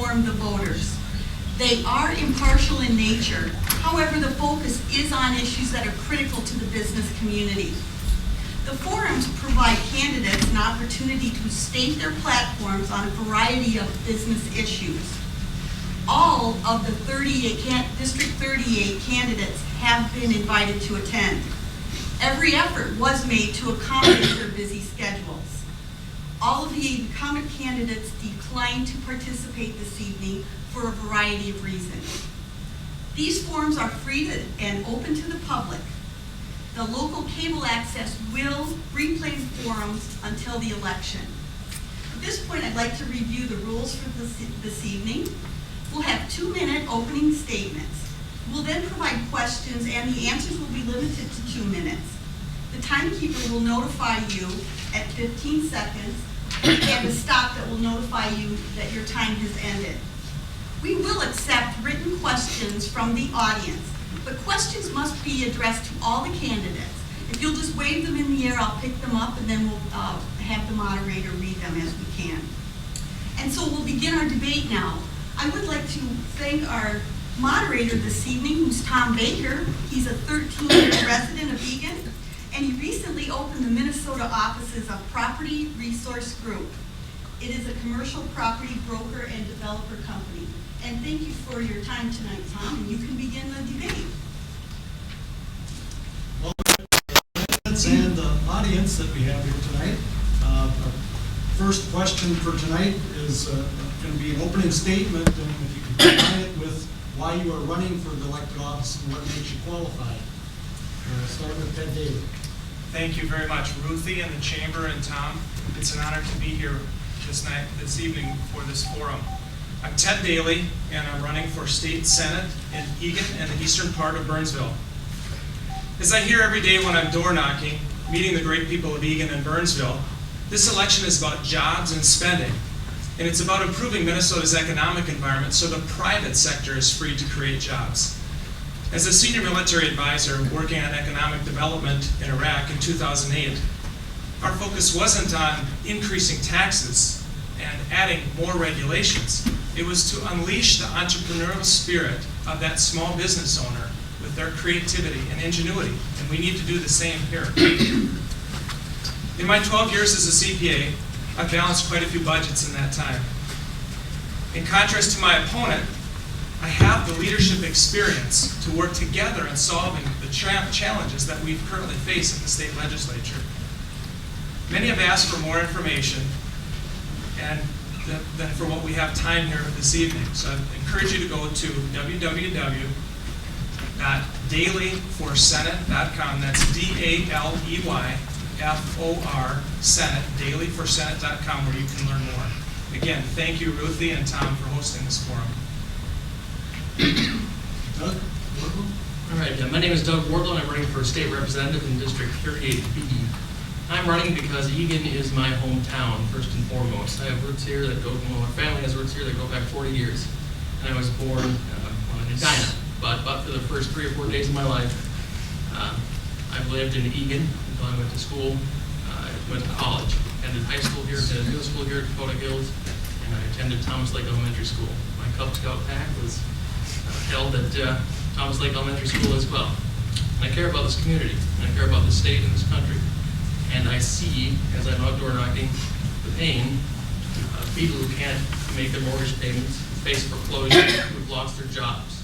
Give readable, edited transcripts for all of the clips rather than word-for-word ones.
inform the voters. They are impartial in nature. However, the focus is on issues that are critical to the business community. The forums provide candidates an opportunity to state their platforms on a variety of business issues. All of the District 38 candidates have been invited to attend. Every effort was made to accommodate their busy schedules. All of the incumbent candidates declined to participate this evening for a variety of reasons. These forums are free and open to the public. The local cable access will replay the forums until the election. At this point, I'd like to review the rules for this evening. We'll have 2-minute opening statements. We'll then provide questions, and the answers will be limited to 2 minutes. The timekeeper will notify you at 15 seconds, and a stop that will notify you that your time has ended. We will accept written questions from the audience, but questions must be addressed to all the candidates. If you'll just wave them in the air, I'll pick them up, and then we'll have the moderator read them as we can. And so we'll begin our debate now. I would like to thank our moderator this evening, who's Tom Baker. He's a 13-year resident of Eagan, and he recently opened the Minnesota offices of Property Resource Group. It is a commercial property broker and developer company. And thank you for your time tonight, Tom, and you can begin the debate. Well, and the audience that we have here tonight. Our first question for tonight is going to be an opening statement, and if you can combine it with why you are running for the elected office and what makes you qualified. Start with Ted Daly. Thank you very much, Ruthie and the Chamber and Tom. It's an honor to be here this evening for this forum. I'm Ted Daly, and I'm running for State Senate in Eagan and the eastern part of Burnsville. As I hear every day when I'm door knocking, meeting the great people of Eagan and Burnsville, this election is about jobs and spending, and it's about improving Minnesota's economic environment so the private sector is free to create jobs. As a senior military advisor working on economic development in Iraq in 2008, our focus wasn't on increasing taxes and adding more regulations. It was to unleash the entrepreneurial spirit of that small business owner with their creativity and ingenuity, and we need to do the same here. In my 12 years as a CPA, I've balanced quite a few budgets in that time. In contrast to my opponent, I have the leadership experience to work together in solving the challenges that we currently face in the state legislature. Many have asked for more information than for what we have time here this evening. So I encourage you to go to www.dailyforsenate.com. That's DALEYFOR Senate, dailyforsenate.com, where you can learn more. Again, thank you, Ruthie and Tom, for hosting this forum. Doug Wardlow. All right, my name is Doug Wardlow, and I'm running for state representative in District 38B. I'm running because Eagan is my hometown, first and foremost. I have roots here that go, my family has roots here that go back 40 years. And I was born in Edina, but for the first 3 or 4 days of my life, I've lived in Eagan until I went to school. I went to college, attended high school here, attended middle school here at Dakota Hills, and I attended Thomas Lake Elementary School. My Cub Scout pack was held at Thomas Lake Elementary School as well. And I care about this community, and I care about the state and this country. And I see, as I'm outdoor knocking, the pain of people who can't make their mortgage payments, face foreclosure, who've lost their jobs.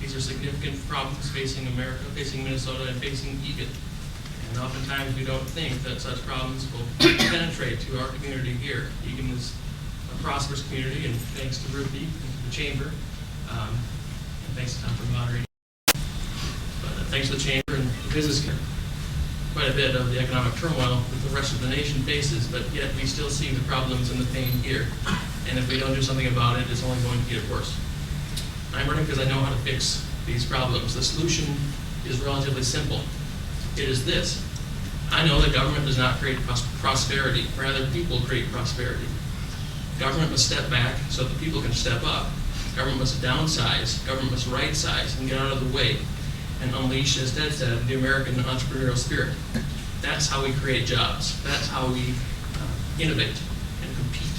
These are significant problems facing America, facing Minnesota, and facing Eagan. And oftentimes we don't think that such problems will penetrate to our community here. Eagan is a prosperous community, and thanks to Ruthie and to the Chamber, and thanks to Tom for moderating. But thanks to the Chamber and the business community. Quite a bit of the economic turmoil that the rest of the nation faces, but yet we still see the problems and the pain here. And if we don't do something about it, it's only going to get worse. I'm running because I know how to fix these problems. The solution is relatively simple. It is this. I know that government does not create prosperity, rather people create prosperity. Government must step back so that people can step up. Government must downsize, government must right size and get out of the way and unleash, as Ted said, the American entrepreneurial spirit. That's how we create jobs. That's how we innovate and compete.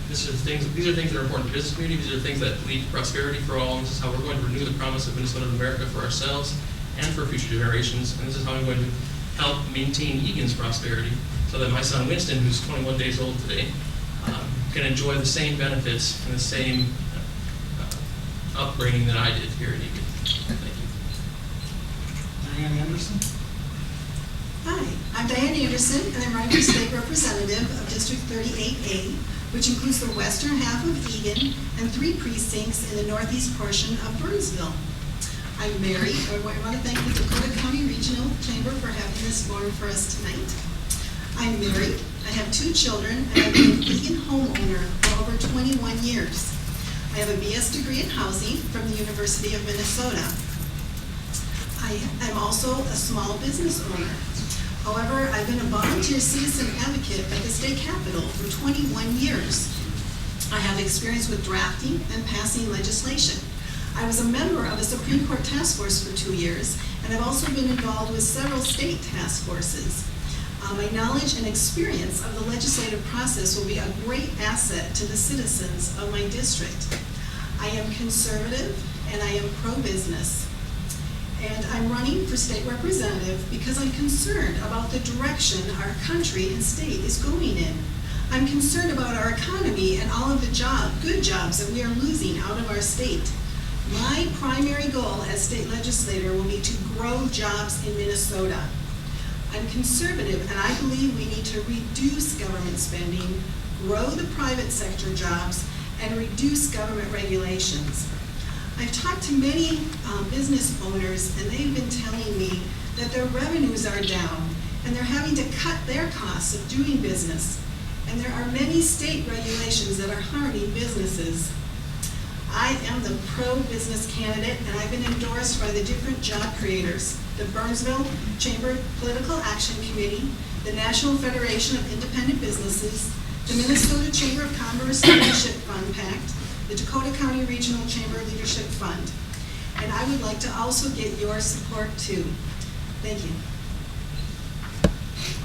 These are things that are important to business community. These are things that lead to prosperity for all. This is how we're going to renew the promise of Minnesota and America for ourselves and for future generations. And this is how I'm going to help maintain Egan's prosperity so that my son Winston, who's 21 days old today, can enjoy the same benefits and the same upbringing that I did here in Egan. Thank you. Diane Anderson? Hi, I'm Diane Anderson, and I'm running for state representative of District 38A, which includes the western half of Egan and 3 precincts in the northeast portion of Burnsville. I'm married. I want to thank the Dakota County Regional Chamber for having this forum for us tonight. I'm married. I have 2 children, and I've been an Egan homeowner for over 21 years. I have a BS degree in housing from the University of Minnesota. I'm also a small business owner. However, I've been a volunteer citizen advocate at the state capitol for 21 years. I have experience with drafting and passing legislation. I was a member of a Supreme Court task force for 2 years, and I've also been involved with several state task forces. My knowledge and experience of the legislative process will be a great asset to the citizens of my district. I am conservative and I am pro-business. And I'm running for state representative because I'm concerned about the direction our country and state is going in. I'm concerned about our economy and all of the good jobs that we are losing out of our state. My primary goal as state legislator will be to grow jobs in Minnesota. I'm conservative, and I believe we need to reduce government spending, grow the private sector jobs, and reduce government regulations. I've talked to many business owners, and they've been telling me that their revenues are down, and they're having to cut their costs of doing business. And there are many state regulations that are harming businesses. I am the pro-business candidate, and I've been endorsed by the different job creators, the Burnsville Chamber Political Action Committee, the National Federation of Independent Businesses, the Minnesota Chamber of Commerce Leadership Fund Pact, the Dakota County Regional Chamber Leadership Fund. And I would like to also get your support too. Thank you.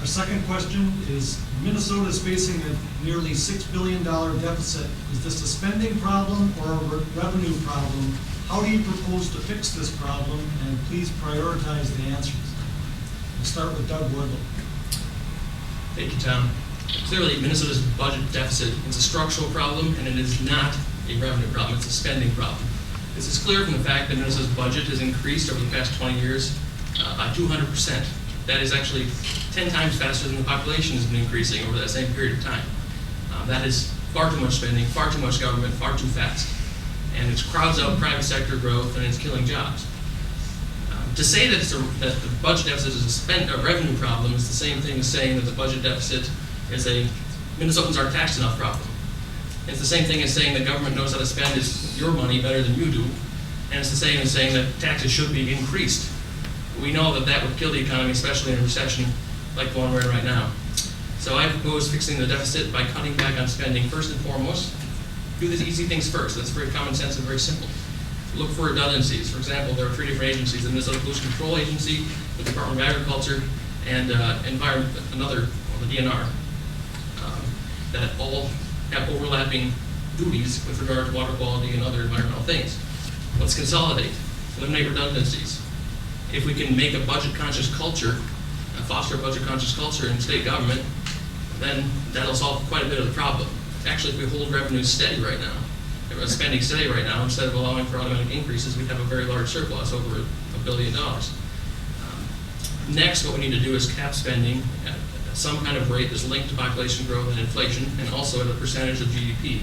Our second question is, Minnesota is facing a nearly $6 billion deficit. Is this a spending problem or a revenue problem? How do you propose to fix this problem? And please prioritize the answers. We'll start with Doug Wardlow. Thank you, Tom. Clearly, Minnesota's budget deficit is a structural problem, and it is not a revenue problem. It's a spending problem. This is clear from the fact that Minnesota's budget has increased over the past 20 years by 200%. That is actually 10 times faster than the population has been increasing over that same period of time. That is far too much spending, far too much government, far too fast. And it crowds out private sector growth, and it's killing jobs. To say that the budget deficit is a revenue problem is the same thing as saying that the budget deficit is a Minnesotans aren't taxed enough problem. It's the same thing as saying the government knows how to spend your money better than you do, and it's the same as saying that taxes should be increased. We know that that would kill the economy, especially in a recession like the one we're in right now. So I propose fixing the deficit by cutting back on spending first and foremost. Do the easy things first. That's very common sense and very simple. Look for redundancies. For example, there are 3 different agencies: the Minnesota Pollution Control Agency, the Department of Agriculture, and the DNR, that all have overlapping duties with regard to water quality and other environmental things. Let's consolidate, eliminate redundancies. If we can make a budget-conscious culture, foster a budget-conscious culture in state government, then that'll solve quite a bit of the problem. Actually, if we hold revenues steady right now, spending steady right now, instead of allowing for automatic increases, we'd have a very large surplus, over $1 billion. Next, what we need to do is cap spending at some kind of rate that's linked to population growth and inflation, and also at a percentage of GDP.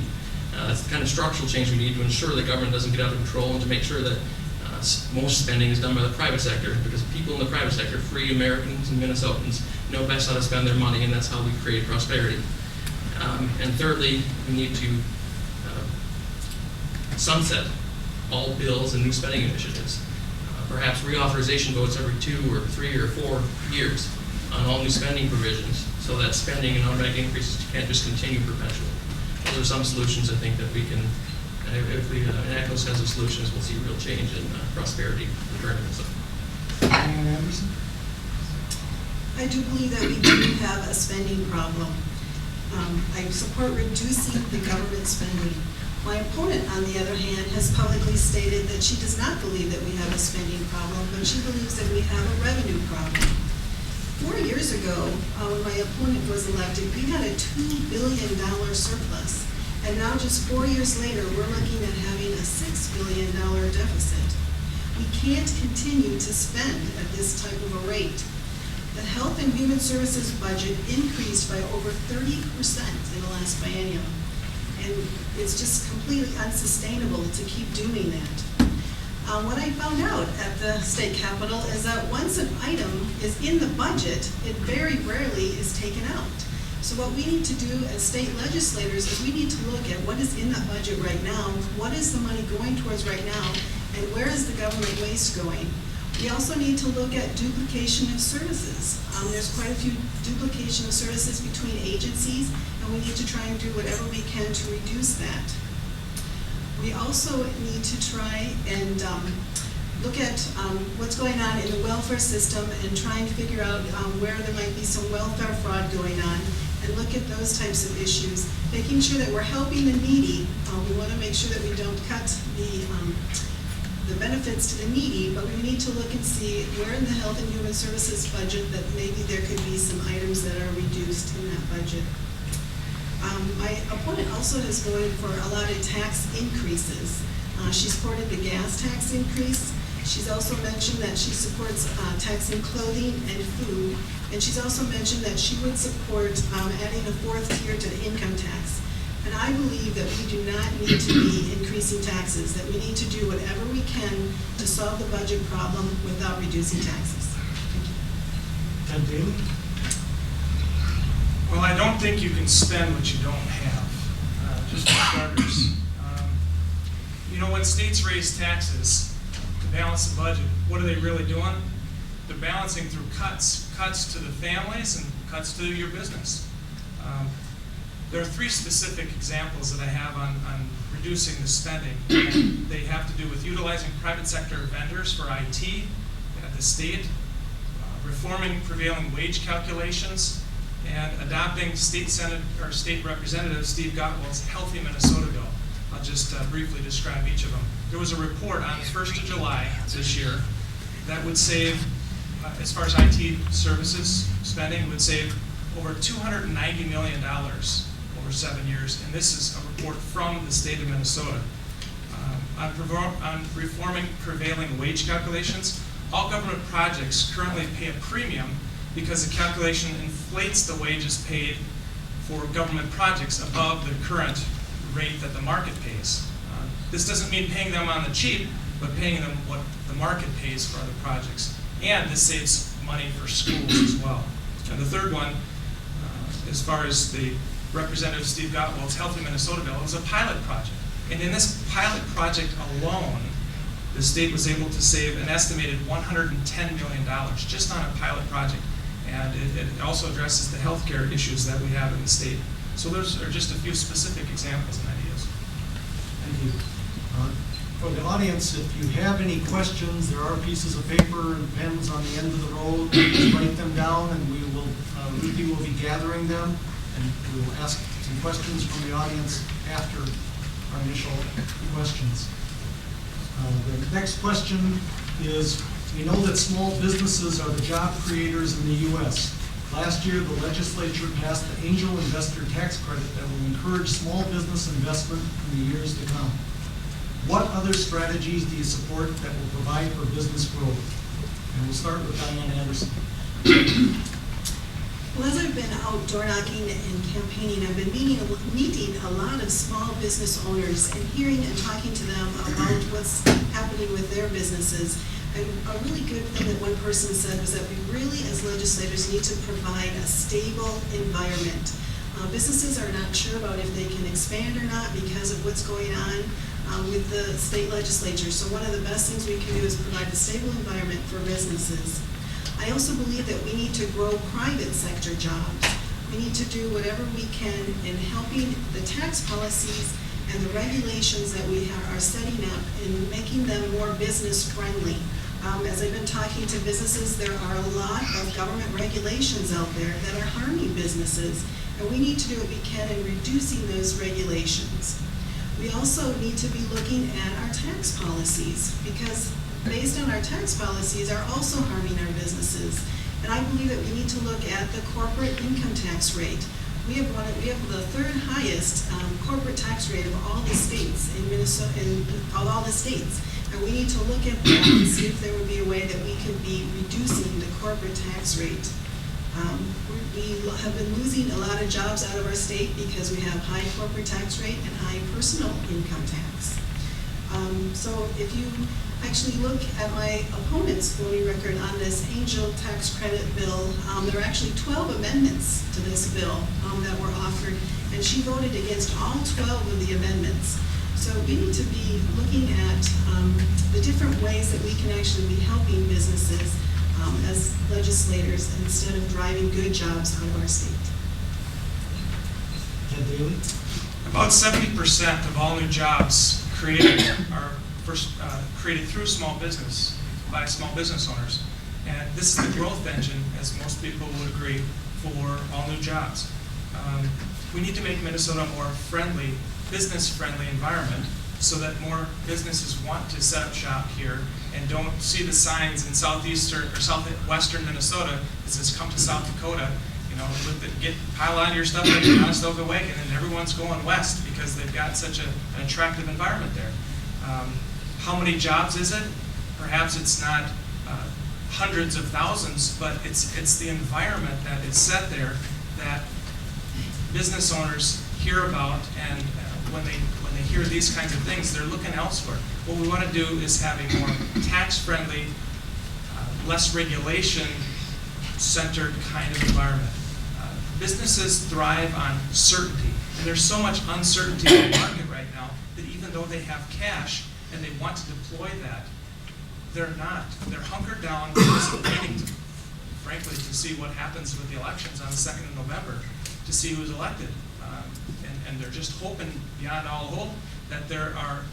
That's the kind of structural change we need to ensure that government doesn't get out of control, and to make sure that most spending is done by the private sector, because people in the private sector, free Americans and Minnesotans, know best how to spend their money, and that's how we create prosperity. And thirdly, we need to sunset all bills and new spending initiatives. Perhaps reauthorization votes every 2 or 3 or 4 years on all new spending provisions, so that spending and automatic increases can't just continue perpetually. Those are some solutions I think that we can, if we enact those kinds of solutions, we'll see real change in prosperity return to Minnesota. Diane Anderson. I do believe that we do have a spending problem. I support reducing the government spending. My opponent, on the other hand, has publicly stated that she does not believe that we have a spending problem, but she believes that we have a revenue problem. 4 years ago, when my opponent was elected, we had a $2 billion surplus. And now, just 4 years later, we're looking at having a $6 billion deficit. We can't continue to spend at this type of a rate. The Health and Human Services budget increased by over 30% in the last biennium. And it's just completely unsustainable to keep doing that. What I found out at the state capitol is that once an item is in the budget, it very rarely is taken out. So what we need to do as state legislators is we need to look at what is in that budget right now, what is the money going towards right now, and where is the government waste going. We also need to look at duplication of services. There's quite a few duplication of services between agencies, and we need to try and do whatever we can to reduce that. We also need to try and look at what's going on in the welfare system and try and figure out where there might be some welfare fraud going on, and look at those types of issues, making sure that we're helping the needy. We want to make sure that we don't cut the benefits to the needy, but we need to look and see where in the Health and Human Services budget that maybe there could be some items that are reduced in that budget. My opponent also has voted for a lot of tax increases. She supported the gas tax increase. She's also mentioned that she supports taxing clothing and food, and she's also mentioned that she would support adding a 4th tier to the income tax. And I believe that we do not need to be increasing taxes, that we need to do whatever we can to solve the budget problem without reducing taxes. Ted Daly? Well, I don't think you can spend what you don't have, just for starters. You know, when states raise taxes to balance the budget, what are they really doing? They're balancing through cuts to the families and cuts to your business. There are 3 specific examples that I have on reducing the spending. And they have to do with utilizing private sector vendors for IT at the state, reforming prevailing wage calculations, and adopting State Representative Steve Gottwald's Healthy Minnesota Bill. I'll just briefly describe each of them. There was a report on the 1st of July this year that would save, as far as IT services spending, would save over $290 million over 7 years, and this is a report from the state of Minnesota. On reforming prevailing wage calculations, all government projects currently pay a premium because the calculation inflates the wages paid for government projects above the current rate that the market pays. This doesn't mean paying them on the cheap, but paying them what the market pays for other projects. And this saves money for schools as well. And the third one, as far as the Representative Steve Gottwald's Healthy Minnesota Bill, it was a pilot project. And in this pilot project alone, the state was able to save an estimated $110 million just on a pilot project. And it also addresses the healthcare issues that we have in the state. So those are just a few specific examples and ideas. Thank you. For the audience, if you have any questions, there are pieces of paper and pens on the end of the road. Just write them down, and Ruthie will be gathering them, and we will ask some questions from the audience after our initial questions. The next question is, we know that small businesses are the job creators in the U.S. Last year, the legislature passed the Angel Investor Tax Credit that will encourage small business investment in the years to come. What other strategies do you support that will provide for business growth? And we'll start with Diane Anderson. Well, as I've been out door knocking and campaigning, I've been meeting a lot of small business owners and hearing and talking to them about what's happening with their businesses. And a really good thing that one person said was that we really, as legislators, need to provide a stable environment. Businesses are not sure about if they can expand or not because of what's going on with the state legislature. So one of the best things we can do is provide a stable environment for businesses. I also believe that we need to grow private sector jobs. We need to do whatever we can in helping the tax policies and the regulations that we are setting up and making them more business friendly. As I've been talking to businesses, there are a lot of government regulations out there that are harming businesses. and we need to do what we can in reducing those regulations. We also need to be looking at our tax policies, because based on our tax policies are also harming our businesses. And I believe that we need to look at the corporate income tax rate. We have the third highest corporate tax rate of all the states in Minnesota, of all the states. And we need to look at that and see if there would be a way that we could be reducing the corporate tax rate. We have been losing a lot of jobs out of our state because we have high corporate tax rate and high personal income tax. So if you actually look at my opponent's voting record on this Angel tax credit bill, there are actually 12 amendments to this bill that were offered, and she voted against all 12 of the amendments. So we need to be looking at the different ways that we can actually be helping businesses as legislators instead of driving good jobs out of our state. Ted Daly? About 70% of all new jobs created are created through small business, by small business owners. And this is the growth engine, as most people would agree, for all new jobs. We need to make Minnesota a more friendly, business-friendly environment so that more businesses want to set up shop here and don't see the signs in southeastern or southwestern Minnesota that says come to South Dakota, you know, pile on your stuff at the Conestoga Wagon, and everyone's going west because they've got such an attractive environment there. How many jobs is it? Perhaps it's not hundreds of thousands, but it's the environment that is set there that business owners hear about, and when they hear these kinds of things, they're looking elsewhere. What we want to do is have a more tax-friendly, less regulation-centered kind of environment. Businesses thrive on certainty, and there's so much uncertainty in the market right now that even though they have cash and they want to deploy that, they're not. They're hunkered down, just waiting, frankly, to see what happens with the elections on the 2nd of November, to see who's elected. And they're just hoping beyond all hope that there are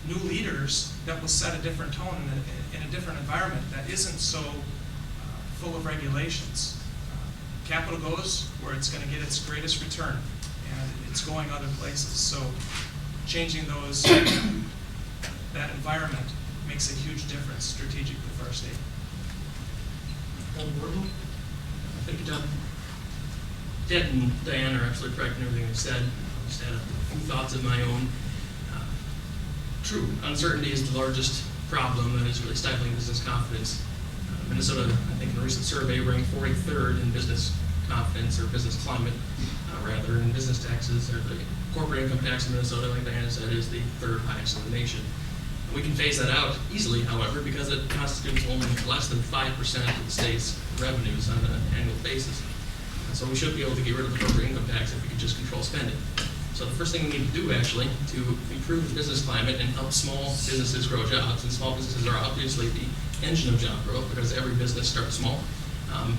new leaders that will set a different tone in a different environment that isn't so full of regulations. Capital goes where it's going to get its greatest return, and it's going other places. So changing that environment makes a huge difference strategically for our state. Thank you, John. Ted and Diane are absolutely correct in everything they said. I just had a few thoughts of my own. True, uncertainty is the largest problem that is really stifling business confidence. Minnesota, I think in a recent survey, ranked 43rd in business confidence, or business climate, rather, in business taxes, or the corporate income tax in Minnesota, like Diana said, is the 3rd highest in the nation. We can phase that out easily, however, because it constitutes only less than 5% of the state's revenues on an annual basis. So we should be able to get rid of the corporate income tax if we could just control spending. So the first thing we need to do, actually, to improve the business climate and help small businesses grow jobs, and small businesses are obviously the engine of job growth because every business starts small.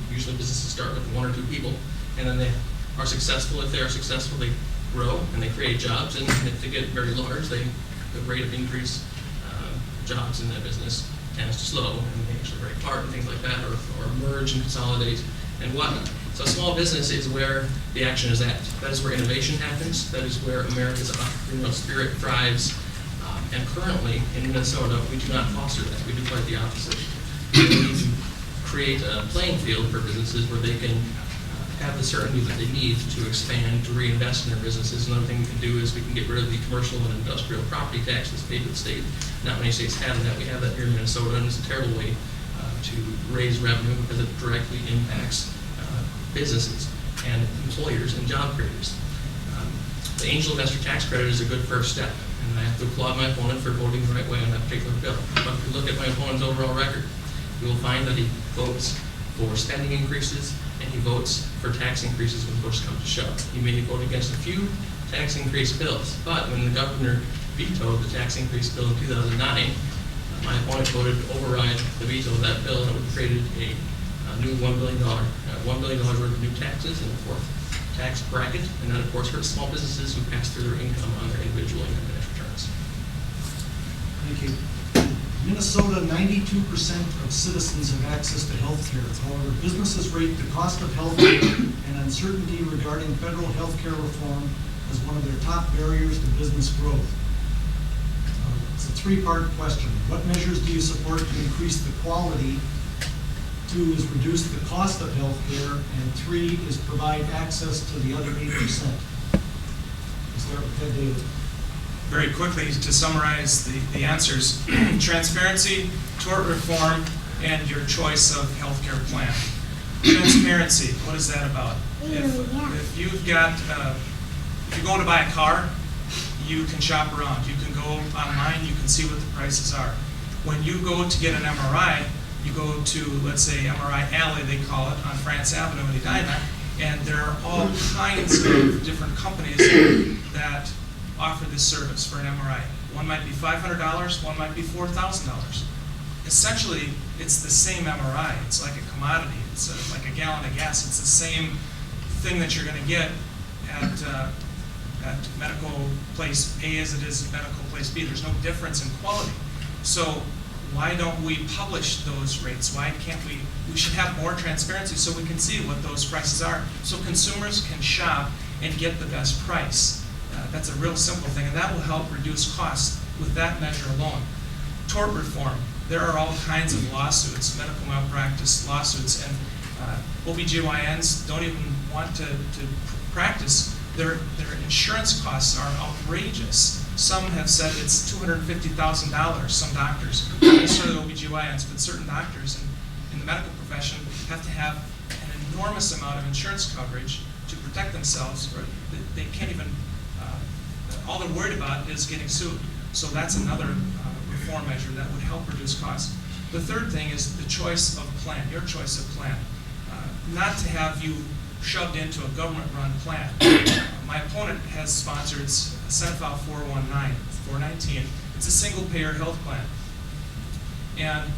Usually businesses start with 1 or 2 people, and then they are successful. If they are successful, they grow and they create jobs, and if they get very large, the rate of increase jobs in that business tends to slow, and they actually break apart and things like that, or merge and consolidate and whatnot. So small business is where the action is at. That is where innovation happens. That is where America's entrepreneurial spirit thrives. And currently in Minnesota, we do not foster that. We do quite the opposite. We need to create a playing field for businesses where they can have the certainty that they need to expand, to reinvest in their businesses. Another thing we can do is we can get rid of the commercial and industrial property taxes paid to the state. Not many states have that. We have that here in Minnesota, and it's a terrible way to raise revenue because it directly impacts businesses and employers and job creators. The angel investor tax credit is a good first step, and I have to applaud my opponent for voting the right way on that particular bill. But if you look at my opponent's overall record, you will find that he votes for spending increases and he votes for tax increases when push comes to shove. He may vote against a few tax increase bills, but when the governor vetoed the tax increase bill in 2009, my opponent voted to override the veto of that bill, and it would have created a new $1 billion worth of new taxes in the 4th tax bracket, and that of course hurts small businesses who pass through their income on their individual income tax returns. Thank you. Minnesota, 92% of citizens have access to health care. However, businesses rate the cost of health care and uncertainty regarding federal health care reform as one of their top barriers to business growth. It's a three-part question. What measures do you support to increase the quality? 2 is reduce the cost of health care, and 3 is provide access to the other 8%. We'll start with Ted Daly. Very quickly, to summarize the answers, transparency, tort reform, and your choice of healthcare plan. Transparency, what is that about? If you've got, if you're going to buy a car, you can shop around. You can go online, you can see what the prices are. When you go to get an MRI, you go to, let's say, MRI Alley, they call it, on France Avenue in Edina, and there are all kinds of different companies that offer this service for an MRI. One might be $500, one might be $4,000. Essentially, it's the same MRI. It's like a commodity. It's like a gallon of gas. It's the same thing that you're going to get at medical place A as it is at medical place B. There's no difference in quality. So why don't we publish those rates? Why can't we? We should have more transparency so we can see what those prices are, so consumers can shop and get the best price. That's a real simple thing, and that will help reduce costs with that measure alone. Tort reform. There are all kinds of lawsuits, medical malpractice lawsuits, and OBGYNs don't even want to practice. Their insurance costs are outrageous. Some have said it's $250,000, some doctors, not necessarily OBGYNs, but certain doctors in the medical profession have to have an enormous amount of insurance coverage to protect themselves, or they can't even, all they're worried about is getting sued. So that's another reform measure that would help reduce costs. The third thing is the choice of plan, your choice of plan. Not to have you shoved into a government-run plan. My opponent has sponsored Senate File 419. It's a single-payer health plan. And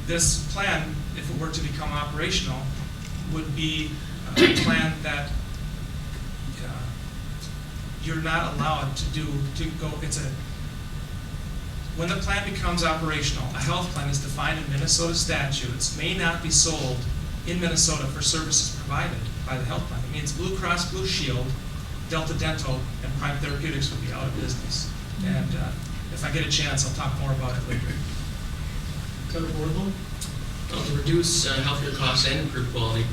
this plan, if it were to become operational, would be a plan that you're not allowed to go, when the plan becomes operational, a health plan is defined in Minnesota statutes, may not be sold in Minnesota for services provided by the health plan. It means Blue Cross Blue Shield, Delta Dental, and Prime Therapeutics would be out of business. And if I get a chance, I'll talk more about it later. Senator Wardlow? Well, to reduce healthcare costs and improve quality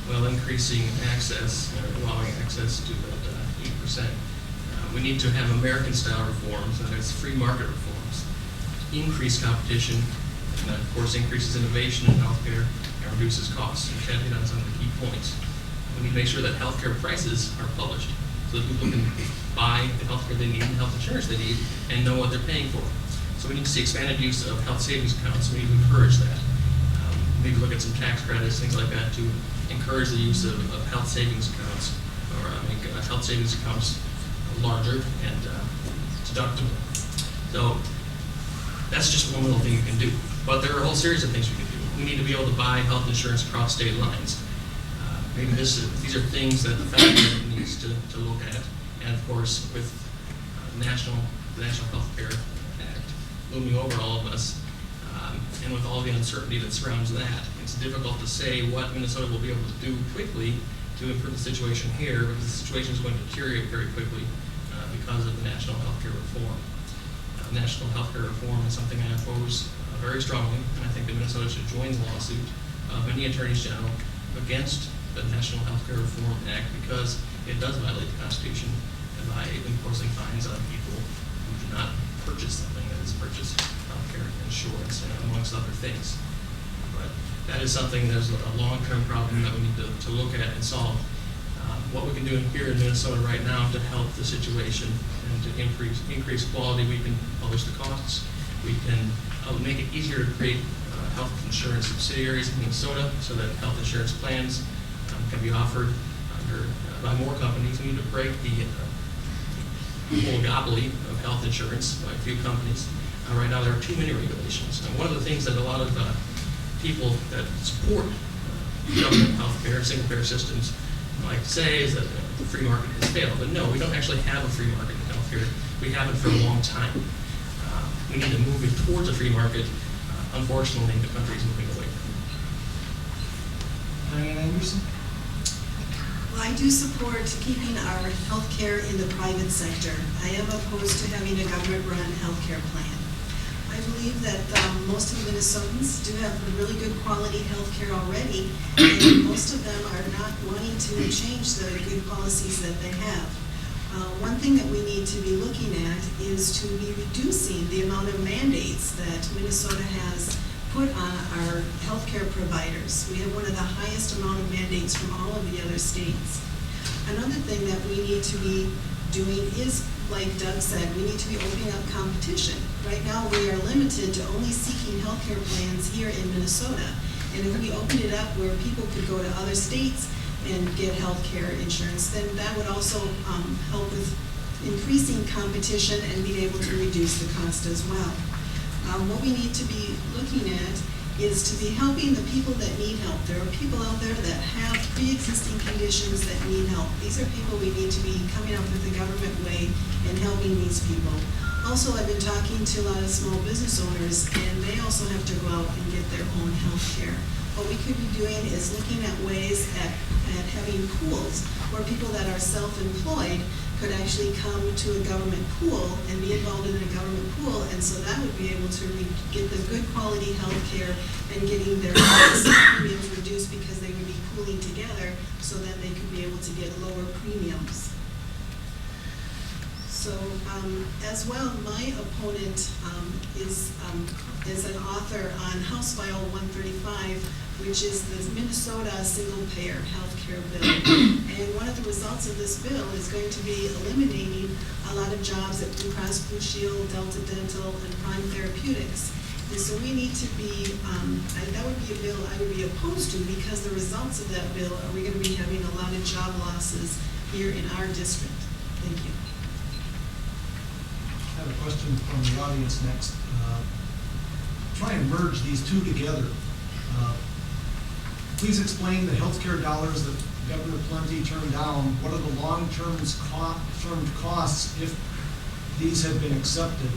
while increasing access, allowing access to that 8%. We need to have American-style reforms, that is, free market reforms, increase competition, and that, of course, increases innovation in healthcare and reduces costs. And Ted hit on some of the key points. We need to make sure that healthcare prices are published so that people can buy the healthcare they need and health insurance they need and know what they're paying for. So we need to see expanded use of health savings accounts. We need to encourage that. Maybe look at some tax credits, things like that, to encourage the use of health savings accounts, or make health savings accounts larger and deductible. So that's just one little thing you can do. But there are a whole series of things we can do. We need to be able to buy health insurance across state lines. Maybe these are things that the federal government needs to look at. And of course, with the National Health Care Act looming over all of us, and with all the uncertainty that surrounds that, it's difficult to say what Minnesota will be able to do quickly to improve the situation here, because the situation is going to deteriorate very quickly because of the national health care reform. National health care reform is something I oppose very strongly, and I think that Minnesota should join the lawsuit of many attorneys general against the National Health Care Reform Act, because it does violate the Constitution by imposing fines on people who do not purchase something that is purchased health care insurance, amongst other things. But that is something, there's a long-term problem that we need to look at and solve. What we can do here in Minnesota right now to help the situation and to increase quality, we can publish the costs. We can make it easier to create health insurance subsidiaries in Minnesota so that health insurance plans can be offered by more companies. We need to break the oligopoly of health insurance by a few companies. Right now there are too many regulations. And one of the things that a lot of people that support government health care and single-payer systems like to say is that the free market has failed. But no, we don't actually have a free market in health care. We haven't for a long time. We need to move it towards a free market, unfortunately, the country is moving away from. Diane Anderson? Well, I do support keeping our healthcare in the private sector. I am opposed to having a government-run healthcare plan. I believe that most of the Minnesotans do have really good quality healthcare already, and most of them are not wanting to change the good policies that they have. One thing that we need to be looking at is to be reducing the amount of mandates that Minnesota has put on our healthcare providers. We have one of the highest amount of mandates from all of the other states. Another thing that we need to be doing is, like Doug said, we need to be opening up competition. Right now, we are limited to only seeking healthcare plans here in Minnesota. And if we opened it up where people could go to other states and get healthcare insurance, then that would also help with increasing competition and being able to reduce the cost as well. What we need to be looking at is to be helping the people that need help. There are people out there that have pre-existing conditions that need help. These are people we need to be coming up with the government way and helping these people. Also, I've been talking to a lot of small business owners, and they also have to go out and get their own health care. What we could be doing is looking at ways at having pools where people that are self-employed could actually come to a government pool and be involved in a government pool, and so that would be able to get the good quality health care and getting their premiums reduced because they would be pooling together so that they could be able to get lower premiums. So as well, my opponent is an author on House File 135, which is the Minnesota single-payer health care bill. And one of the results of this bill is going to be eliminating a lot of jobs at Blue Cross Blue Shield, Delta Dental, and Prime Therapeutics. And so we need to be, that would be a bill I would be opposed to, because the results of that bill are we're going to be having a lot of job losses here in our district. Thank you. I have a question from the audience next. Try and merge these two together. Please explain the healthcare dollars that Governor Plenty turned down. What are the long-term costs if these had been accepted?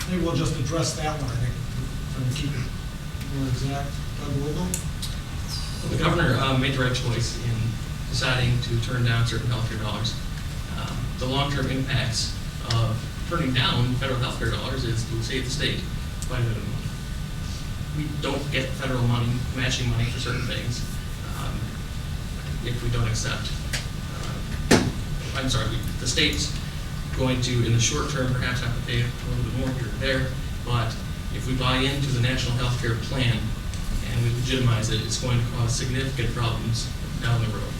Maybe we'll just address that one, I think, trying to keep it more exact. Doug Woodlow? Well, the governor made the right choice in deciding to turn down certain healthcare dollars. The long-term impacts of turning down federal healthcare dollars is to save the state quite a bit of money. We don't get federal money, matching money for certain things if we don't accept. The state's going to, in the short term, perhaps have to pay a little bit more here or there, but if we buy into the national health care plan and we legitimize it, it's going to cause significant problems down the road.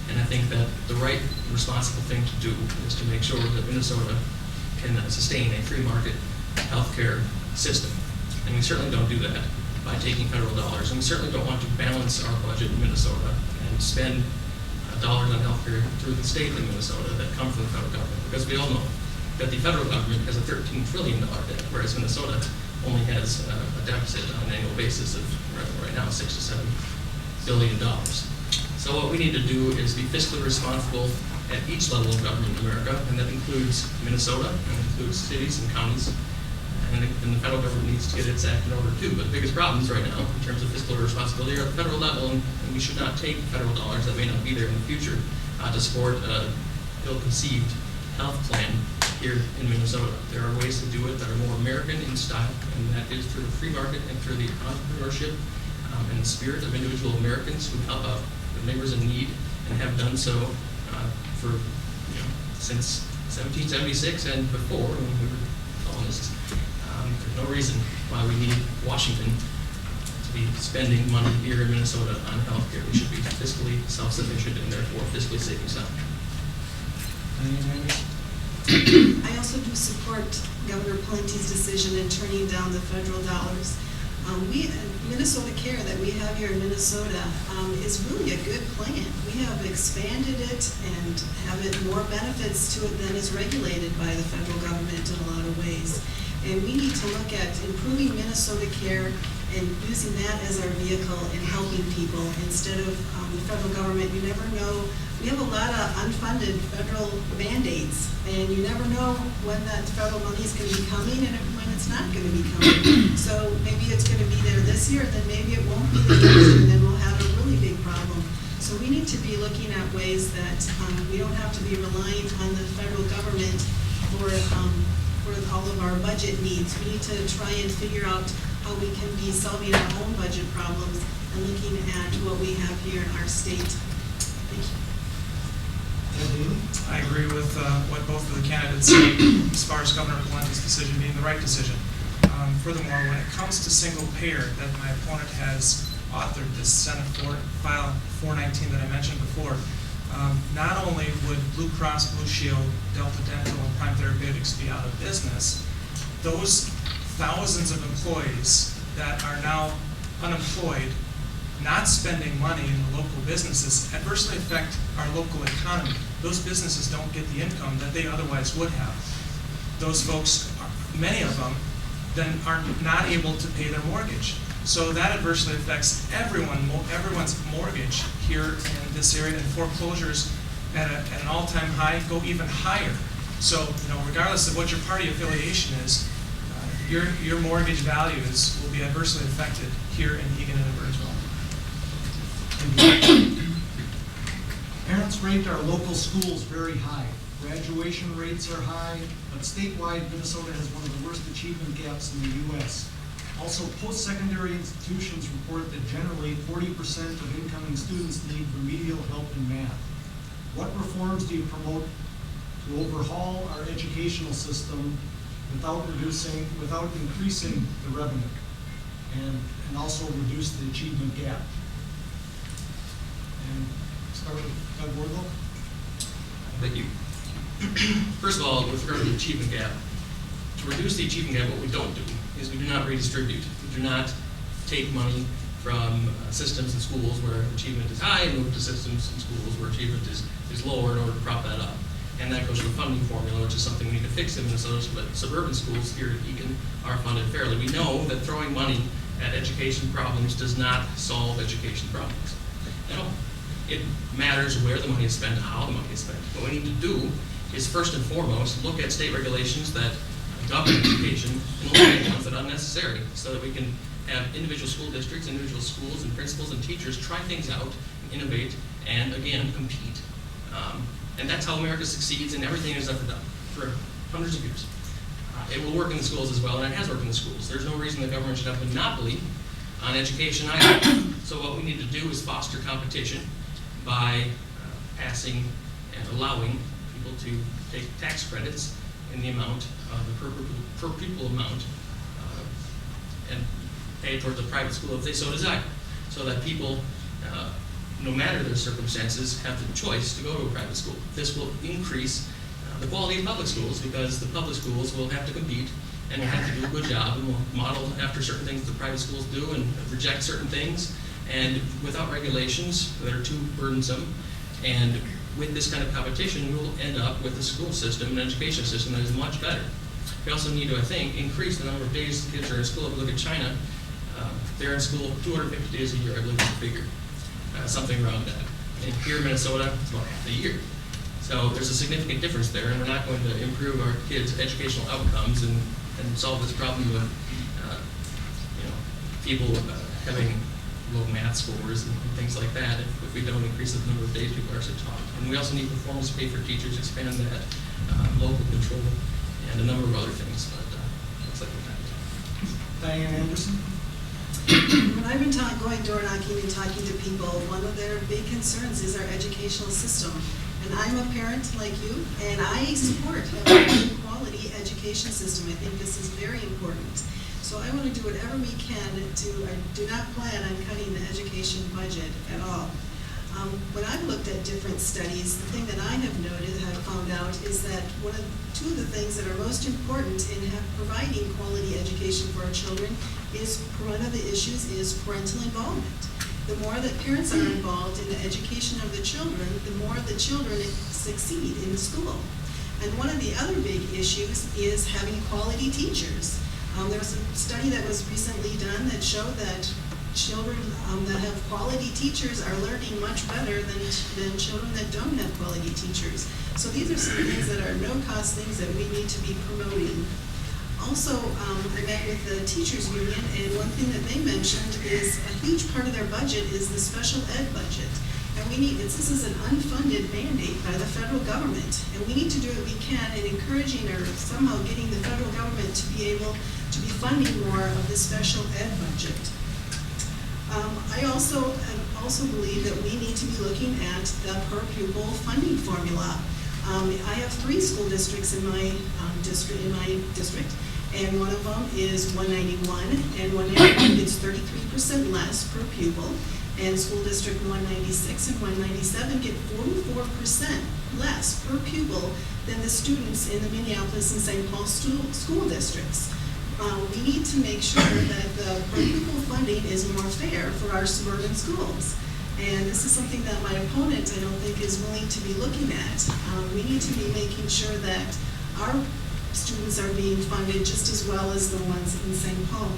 And I think that the right responsible thing to do is to make sure that Minnesota can sustain a free market healthcare system. And we certainly don't do that by taking federal dollars. And we certainly don't want to balance our budget in Minnesota and spend dollars on healthcare through the state of Minnesota that come from the federal government. Because we all know that the federal government has a $13 trillion debt, whereas Minnesota only has a deficit on an annual basis of right now $6 to $7 billion. So what we need to do is be fiscally responsible at each level of government in America, and that includes Minnesota, and includes cities and counties, and the federal government needs to get its act in order too. But the biggest problems right now, in terms of fiscal responsibility, are at the federal level, and we should not take federal dollars that may not be there in the future to support an ill-conceived health plan here in Minnesota. There are ways to do it that are more American in style, and that is through the free market and through the entrepreneurship and the spirit of individual Americans who help out their neighbors in need and have done so for since 1776 and before when we were colonists. There's no reason why we need Washington to be spending money here in Minnesota on health care. We should be fiscally self-sufficient and therefore fiscally saving some. I also do support Governor Plenty's decision in turning down the federal dollars. Minnesota Care that we have here in Minnesota is really a good plan. We have expanded it and have it more benefits to it than is regulated by the federal government in a lot of ways. And we need to look at improving Minnesota Care and using that as our vehicle in helping people instead of the federal government. You never know We have a lot of unfunded federal mandates, and you never know when that federal money is going to be coming and when it's not going to be coming. So maybe it's going to be there this year, then maybe it won't be there next year, and then we'll have a really big problem. So we need to be looking at ways that we don't have to be relying on the federal government for all of our budget needs. We need to try and figure out how we can be solving our own budget problems and looking at what we have here in our state. Thank you. I agree with what both of the candidates say as far as Governor Palente's decision being the right decision. Furthermore, when it comes to single payer, that my opponent has authored this Senate File 419 that I mentioned before, not only would Blue Cross Blue Shield, Delta Dental, and Prime Therapeutics be out of business, those thousands of employees that are now unemployed, not spending money in the local businesses, adversely affect our local economy. Those businesses don't get the income that they otherwise would have. Those folks, many of them, then are not able to pay their mortgage. So that adversely affects everyone's mortgage here in this area, and foreclosures at an all-time high go even higher. So, regardless of what your party affiliation is, your mortgage values will be adversely affected here in Eagan and in Burnsville. Parents rate our local schools very high. Graduation rates are high, but statewide, Minnesota has one of the worst achievement gaps in the U.S. Also, post-secondary institutions report that generally 40% of incoming students need remedial help in math. What reforms do you promote to overhaul our educational system without increasing the revenue, and also reduce the achievement gap? And start with Doug Wardlow. Thank you. First of all, with regard to the achievement gap, to reduce the achievement gap, what we don't do is we do not redistribute. We do not take money from systems in schools where achievement is high and move to systems in schools where achievement is lower in order to prop that up. And that goes to the funding formula, which is something we need to fix in Minnesota, so that suburban schools here at Eagan are funded fairly. We know that throwing money at education problems does not solve education problems at all. It matters where the money is spent and how the money is spent. What we need to do is first and foremost look at state regulations that govern education and eliminate ones that are unnecessary, so that we can have individual school districts, individual schools and principals and teachers try things out, innovate, and again, compete. And that's how America succeeds in everything it's ever done for hundreds of years. It will work in the schools as well, and it has worked in the schools. There's no reason the government should have a monopoly on education either. So what we need to do is foster competition by passing and allowing people to take tax credits in the amount, the per pupil amount, and pay towards a private school if they so desire, so that people, no matter their circumstances, have the choice to go to a private school. This will increase the quality of public schools, because the public schools will have to compete and will have to do a good job, and will model after certain things the private schools do and reject certain things, and without regulations that are too burdensome. And with this kind of competition, we'll end up with a school system, an education system that is much better. We also need to, I think, increase the number of days kids are in school. If we look at China, they're in school 250 days a year, I believe is the figure, something around that. And here in Minnesota, it's about half a year. So there's a significant difference there, and we're not going to improve our kids' educational outcomes and solve this problem of people having low math scores and things like that if we don't increase the number of days people are actually taught. And we also need performance pay for teachers, expand that, local control, and a number of other things. But looks like we're time. Diane Anderson. When I've been going door knocking and talking to people, one of their big concerns is our educational system. And I'm a parent like you, and I support a good quality education system. I think this is very important. So I want to do whatever we can I do not plan on cutting the education budget at all. When I've looked at different studies, the thing that I have found out is that two of the things that are most important in providing quality education for our children is, one of the issues is parental involvement. The more that parents are involved in the education of the children, the more the children succeed in the school. And one of the other big issues is having quality teachers. There was a study that was recently done that showed that children that have quality teachers are learning much better than children that don't have quality teachers. So these are some things that are no-cost things that we need to be promoting. Also, I met with the teachers union, and one thing that they mentioned is a huge part of their budget is the special ed budget. And this is an unfunded mandate by the federal government, and we need to do what we can in encouraging or somehow getting the federal government to be able to be funding more of the special ed budget. I also believe that we need to be looking at the per pupil funding formula. I have 3 school districts in my district, and one of them is 191, and 191 gets 33% less per pupil, and school district 196 and 197 get 44% less per pupil than the students in the Minneapolis and St. Paul school districts. We need to make sure that the per pupil funding is more fair for our suburban schools. And this is something that my opponent, I don't think, is willing to be looking at. We need to be making sure that our students are being funded just as well as the ones in St. Paul.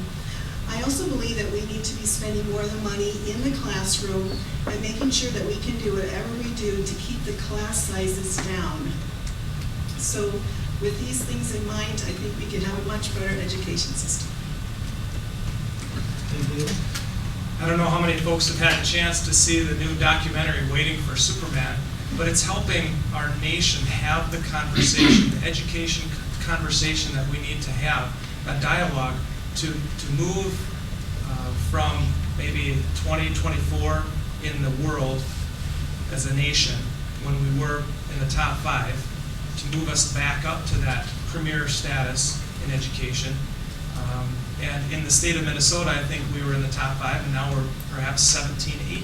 I also believe that we need to be spending more of the money in the classroom and making sure that we can do whatever we do to keep the class sizes down. So with these things in mind, I think we can have a much better education system. I don't know how many folks have had a chance to see the new documentary, Waiting for Superman, but it's helping our nation have the conversation, the education conversation that we need to have, a dialogue to move from maybe 2024 in the world as a nation when we were in the top 5, to move us back up to that premier status in education. And in the state of Minnesota, I think we were in the top 5, and now we're perhaps 17, 18.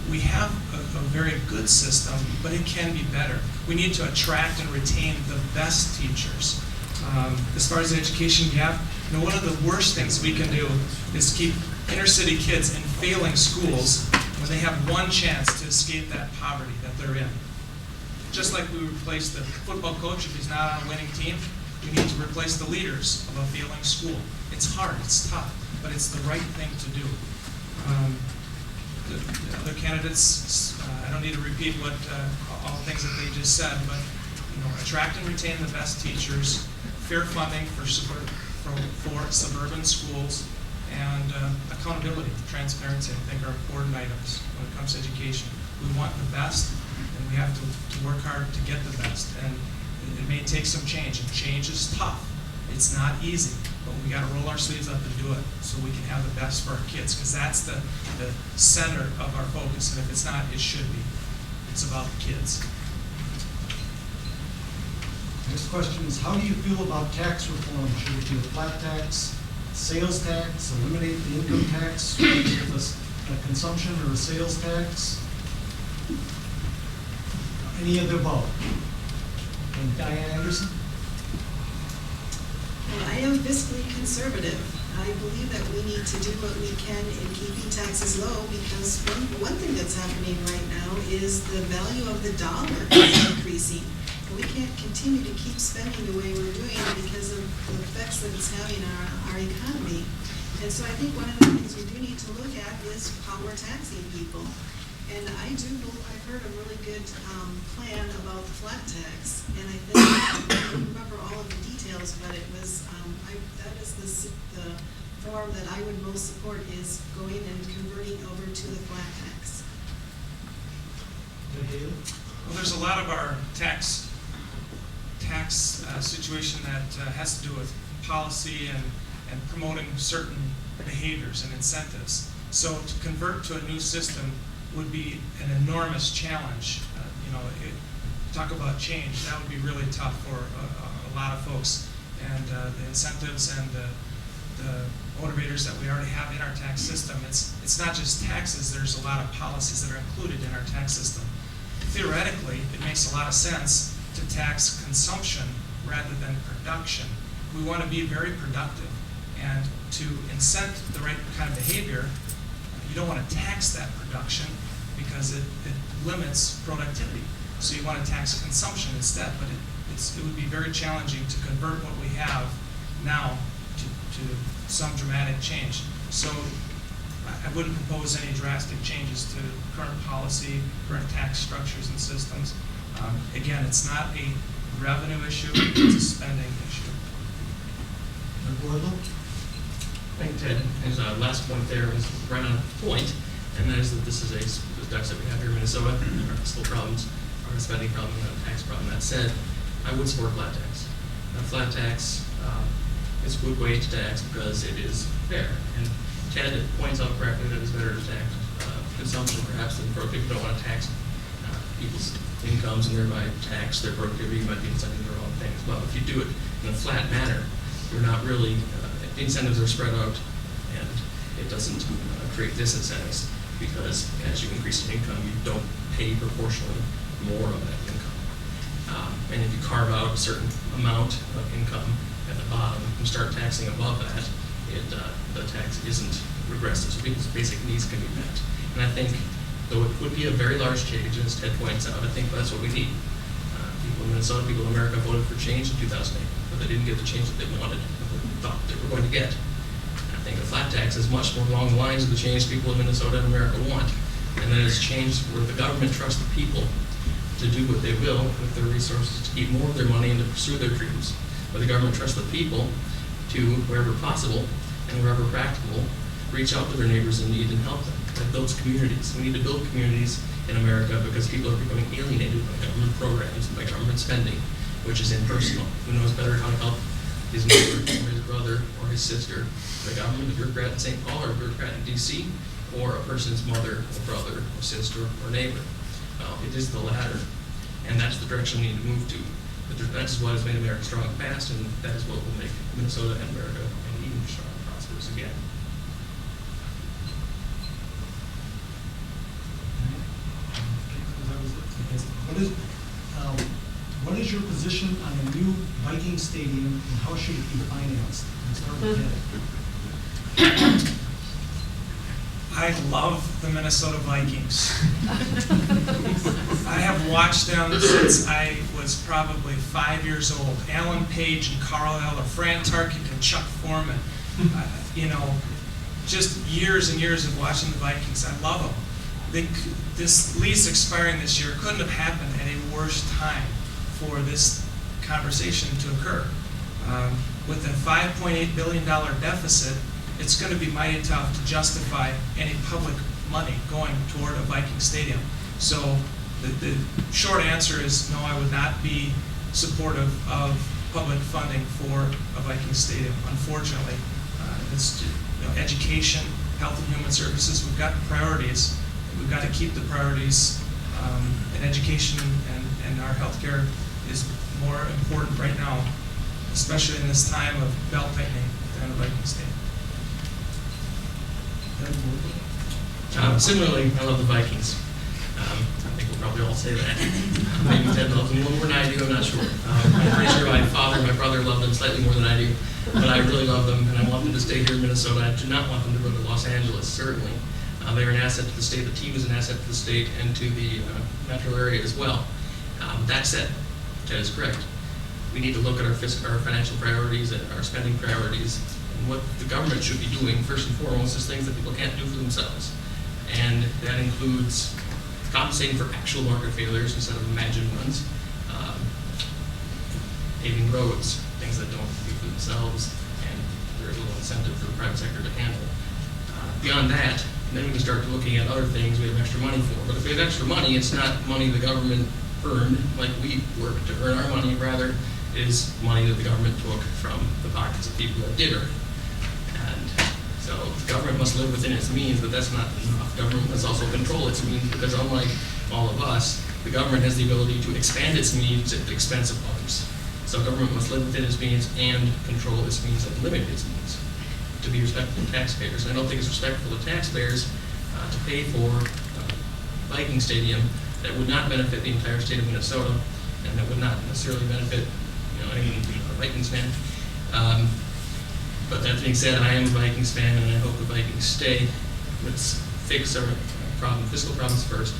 We have a very good system, but it can be better. We need to attract and retain the best teachers. As far as the education gap, one of the worst things we can do is keep inner city kids in failing schools when they have one chance to escape that poverty that they're in. Just like we replace the football coach if he's not on a winning team, we need to replace the leaders of a failing school. It's hard, it's tough, but it's the right thing to do. The other candidates, I don't need to repeat what all the things that they just said, but attract and retain the best teachers, fair funding for suburban schools, and accountability, transparency, I think are important items when it comes to education. We want the best, and we have to work hard to get the best. And it may take some change, and change is tough. It's not easy, but we got to roll our sleeves up and do it so we can have the best for our kids, because that's the center of our focus. And if it's not, it should be. It's about the kids. Next question is, how do you feel about tax reform? Should it be a flat tax, sales tax, eliminate the income tax, with a consumption or a sales tax? Any of the above? And Diane Anderson? Well, I am fiscally conservative. I believe that we need to do what we can in keeping taxes low, because one thing that's happening right now is the value of the dollar is increasing. And we can't continue to keep spending the way we're doing because of the effects that it's having on our economy. And so I think one of the things we do need to look at is how we're taxing people. And I've heard a really good plan about the flat tax, and I think, I don't remember all of the details, but it was, that is the form that I would most support, is going and converting over to the flat tax. Well, there's a lot of our tax situation that has to do with policy and promoting certain behaviors and incentives. So to convert to a new system would be an enormous challenge. Talk about change, that would be really tough for a lot of folks. And the incentives and the motivators that we already have in our tax system, it's not just taxes, there's a lot of policies that are included in our tax system. Theoretically, it makes a lot of sense to tax consumption rather than production. We want to be very productive, and to incent the right kind of behavior, you don't want to tax that production because it limits productivity. So you want to tax consumption instead, but it would be very challenging to convert what we have now to some dramatic change. So I wouldn't propose any drastic changes to current policy, current tax structures and systems. Again, it's not a revenue issue, it's a spending issue. Wardlow? I think Ted, his last point there was right on point, and that is that this is the ducks that we have here in Minnesota, our fiscal problems, our spending problem, and a tax problem. That said, I would support flat tax. A flat tax is a good wage tax because it is fair. And Ted points out correctly that it's better to tax consumption perhaps than productivity. You don't want to tax people's incomes and thereby tax their productivity. You might be incenting the wrong things. But if you do it in a flat manner, you're not really, the incentives are spread out and it doesn't create disincentives because as you increase in income, you don't pay proportionally more of that income. And if you carve out a certain amount of income at the bottom and start taxing above that, the tax isn't regressive, so people's basic needs can be met. And I think, though it would be a very large change, as Ted points out, I think that's what we need. People in Minnesota, people in America voted for change in 2008, but they didn't get the change that they wanted, thought they were going to get. I think a flat tax is much more along the lines of the change people in Minnesota and America want, and that is change where the government trusts the people to do what they will with their resources, to keep more of their money and to pursue their dreams. Where the government trusts the people to, wherever possible and wherever practical, reach out to their neighbors in need and help them. That builds communities. We need to build communities in America because people are becoming alienated by government programs and by government spending, which is impersonal. Who knows better how to help his neighbor or his brother or his sister, the government, a bureaucrat in St. Paul or a bureaucrat in DC, or a person's mother or brother or sister or neighbor. It is the latter, and that's the direction we need to move to. But that's what has made America strong and fast, and that is what will make Minnesota and America an even strong and prosperous again. What is your position on the new Viking Stadium and how should it be financed? Let's start with Ted. I love the Minnesota Vikings. I have watched them since I was probably 5 years old. Alan Page and Carl Eller, Fran Tarkenton and Chuck Foreman. Just years and years of watching the Vikings. I love them. This lease expiring this year couldn't have happened at a worse time for this conversation to occur. With a $5.8 billion deficit, it's going to be mighty tough to justify any public money going toward a Viking stadium. So the short answer is no, I would not be supportive of public funding for a Viking stadium. Unfortunately, education, health and human services, we've got priorities. We've got to keep the priorities, and education and our healthcare is more important right now, especially in this time of belt tightening than a Viking stadium. Similarly, I love the Vikings. I think we'll probably all say that. Maybe Ted loves them a little more than I do, I'm not sure. I'm pretty sure my father and my brother love them slightly more than I do, but I really love them, and I want them to stay here in Minnesota. I do not want them to go to Los Angeles, certainly. They're an asset to the state, the team is an asset to the state and to the metro area as well. That said, Ted is correct. We need to look at our financial priorities and our spending priorities. And what the government should be doing, first and foremost, is things that people can't do for themselves. And that includes compensating for actual market failures instead of imagined ones, paving roads, things that don't do for themselves, and very little incentive for the private sector to handle. Beyond that, then we can start looking at other things we have extra money for. But if we have extra money, it's not money the government earned, like we work to earn our money, rather is money that the government took from the pockets of people that did earn it. And so the government must live within its means, but that's not enough. Government must also control its means, because unlike all of us, the government has the ability to expand its means at the expense of others. So government must live within its means and control its means and limit its means to be respectful of taxpayers. And I don't think it's respectful of taxpayers to pay for a Viking stadium that would not benefit the entire state of Minnesota, and that would not necessarily benefit any Vikings fan. But that being said, I am a Vikings fan, and I hope the Vikings stay. Let's fix our fiscal problems first,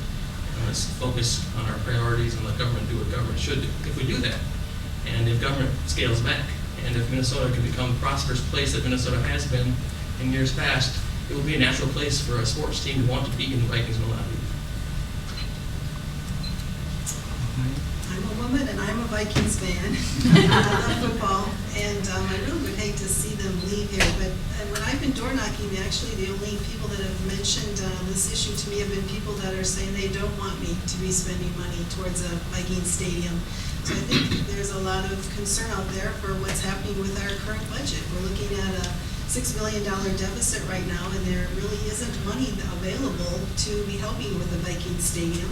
and let's focus on our priorities and let government do what government should do. If we do that, and if government scales back, and if Minnesota can become the prosperous place that Minnesota has been in years past, it will be a natural place for a sports team to want to be, and the Vikings will not be. I'm a woman and I'm a Vikings fan. I love football, and I really would hate to see them leave here. But when I've been door knocking, actually the only people that have mentioned this issue to me have been people that are saying they don't want me to be spending money towards a Vikings stadium. So I think there's a lot of concern out there for what's happening with our current budget. We're looking at a $6 million deficit right now, and there really isn't money available to be helping with the Vikings stadium.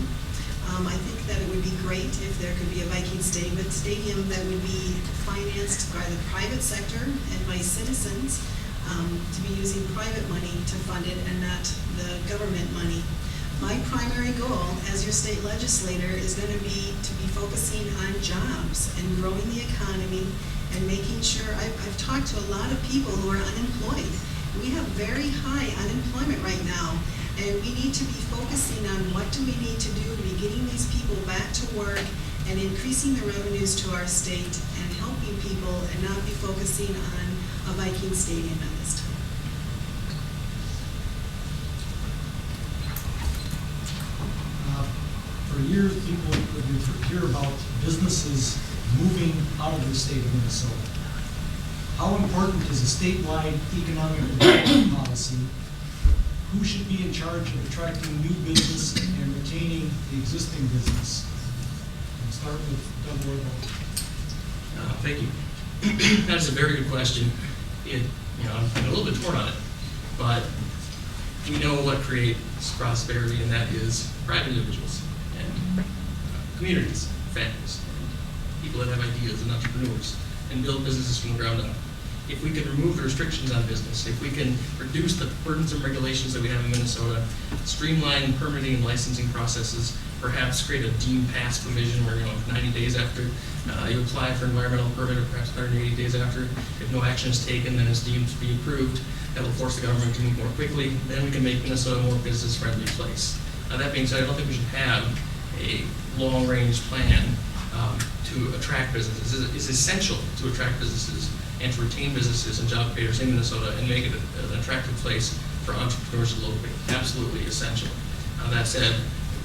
I think that it would be great if there could be a Viking stadium that would be financed by the private sector and by citizens, to be using private money to fund it and not the government money. My primary goal as your state legislator is going to be focusing on jobs and growing the economy and making sure, I've talked to a lot of people who are unemployed. We have very high unemployment right now. And we need to be focusing on what do we need to do to be getting these people back to work and increasing the revenues to our state and helping people and not be focusing on a Viking stadium at this time. For years, people would hear about businesses moving out of the state of Minnesota. How important is a statewide economic development policy? Who should be in charge of attracting new business and retaining the existing business? We'll start with Doug Wardlow. Thank you. That is a very good question. I'm a little bit torn on it, but we know what creates prosperity, and that is private individuals and communities, families, and people that have ideas and entrepreneurs and build businesses from the ground up. If we can remove the restrictions on business, if we can reduce the burdensome regulations that we have in Minnesota, streamline permitting and licensing processes, perhaps create a deemed pass provision where, 90 days after you apply for environmental permit, or perhaps 180 days after, if no action is taken, then it's deemed to be approved. That will force the government to move more quickly. Then we can make Minnesota a more business-friendly place. That being said, I don't think we should have a long-range plan to attract businesses. It's essential to attract businesses and to retain businesses and job creators in Minnesota and make it an attractive place for entrepreneurs locally. Absolutely essential. That said,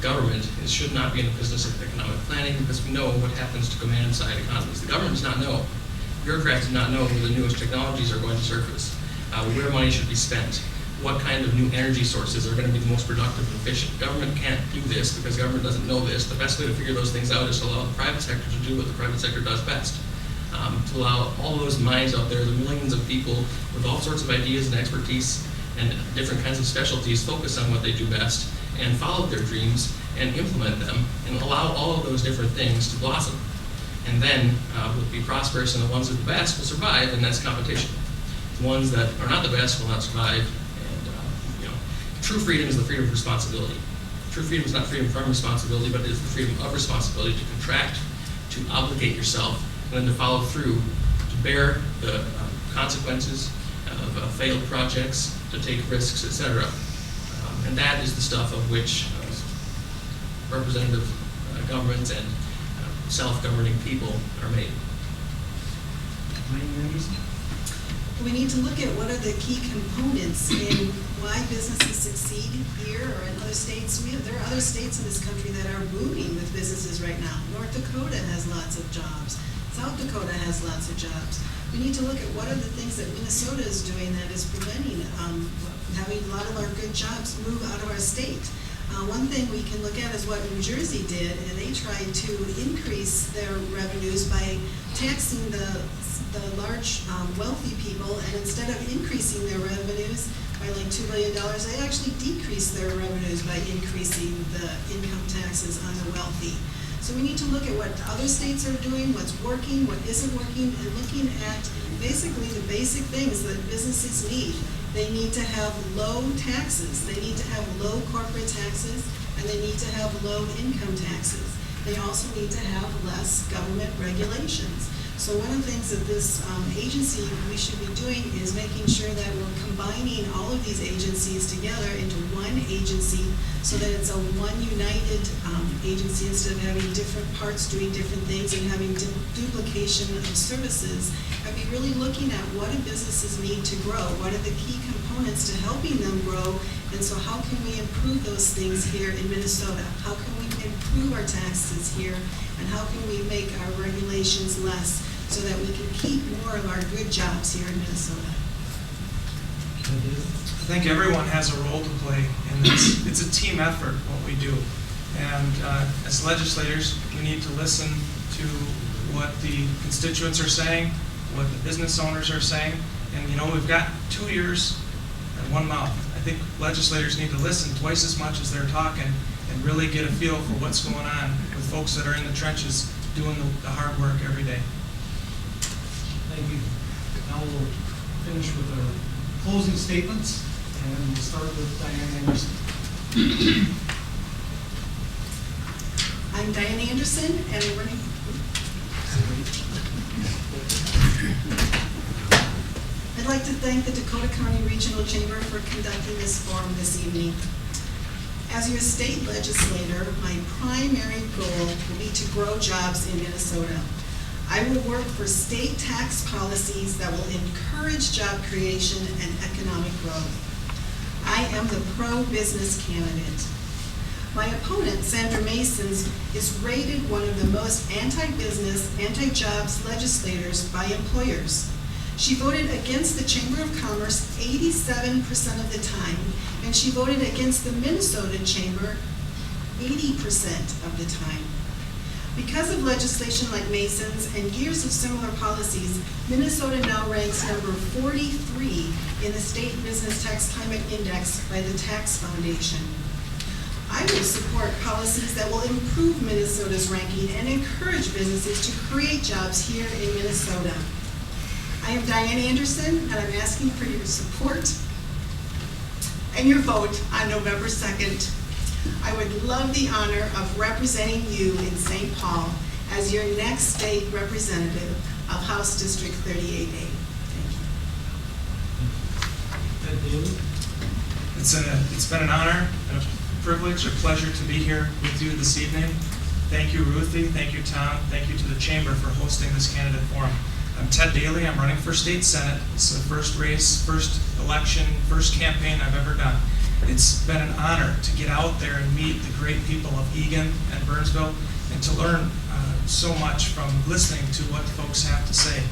government should not be in the business of economic planning, because we know what happens to command-side economies. The government does not know. Bureaucrats do not know where the newest technologies are going to surface, where money should be spent, what kind of new energy sources are going to be the most productive and efficient. Government can't do this because government doesn't know this. The best way to figure those things out is to allow the private sector to do what the private sector does best. To allow all of those minds out there, the millions of people with all sorts of ideas and expertise and different kinds of specialties, focus on what they do best and follow their dreams and implement them and allow all of those different things to blossom. And then we'll be prosperous, and the ones that are the best will survive, and that's competition. The ones that are not the best will not survive. And true freedom is the freedom of responsibility. True freedom is not freedom from responsibility, but it is the freedom of responsibility to contract, to obligate yourself, and then to follow through, to bear the consequences of failed projects, to take risks, etc. And that is the stuff of which representative governments and self-governing people are made. We need to look at what are the key components in why businesses succeed here or in other states. There are other states in this country that are booming with businesses right now. North Dakota has lots of jobs. South Dakota has lots of jobs. We need to look at what are the things that Minnesota is doing that is preventing having a lot of our good jobs move out of our state. One thing we can look at is what New Jersey did, and they tried to increase their revenues by taxing the large wealthy people, and instead of increasing their revenues by like $2 billion, they actually decreased their revenues by increasing the income taxes on the wealthy. So we need to look at what other states are doing, what's working, what isn't working, and looking at basically the basic things that businesses need. They need to have low taxes, they need to have low corporate taxes, and they need to have low income taxes. They also need to have less government regulations. So one of the things that this agency, we should be doing is making sure that we're combining all of these agencies together into one agency so that it's a one united agency instead of having different parts doing different things and having duplication of services. And be really looking at what do businesses need to grow, what are the key components to helping them grow, and so how can we improve those things here in Minnesota? How can we improve our taxes here, and how can we make our regulations less so that we can keep more of our good jobs here in Minnesota? I think everyone has a role to play in this. It's a team effort, what we do. And as legislators, we need to listen to what the constituents are saying, what the business owners are saying. And you know, we've got 2 ears and one mouth. I think legislators need to listen twice as much as they're talking and really get a feel for what's going on with folks that are in the trenches doing the hard work every day. Thank you. Now we'll finish with our closing statements, and we'll start with Diane Anderson. I'm Diane Anderson, and I'm running. I'd like to thank the Dakota County Regional Chamber for conducting this forum this evening. As your state legislator, my primary goal will be to grow jobs in Minnesota. I will work for state tax policies that will encourage job creation and economic growth. I am the pro-business candidate. My opponent, Sandra Mason, is rated one of the most anti-business, anti-jobs legislators by employers. She voted against the Chamber of Commerce 87% of the time, and she voted against the Minnesota Chamber 80% of the time. Because of legislation like Mason's and years of similar policies, Minnesota now ranks number 43 in the State Business Tax Climate Index by the Tax Foundation. I will support policies that will improve Minnesota's ranking and encourage businesses to create jobs here in Minnesota. I am Diane Anderson, and I'm asking for your support and your vote on November 2nd. I would love the honor of representing you in St. Paul as your next state representative of House District 38A. Thank you. Ed Daly. It's been an honor and a privilege, a pleasure to be here with you this evening. Thank you, Ruthie. Thank you, Tom. Thank you to the Chamber for hosting this candidate forum. I'm Ted Daly. I'm running for state senate. It's the first race, first election, first campaign I've ever done. It's been an honor to get out there and meet the great people of Eagan and Burnsville and to learn so much from listening to what folks have to say.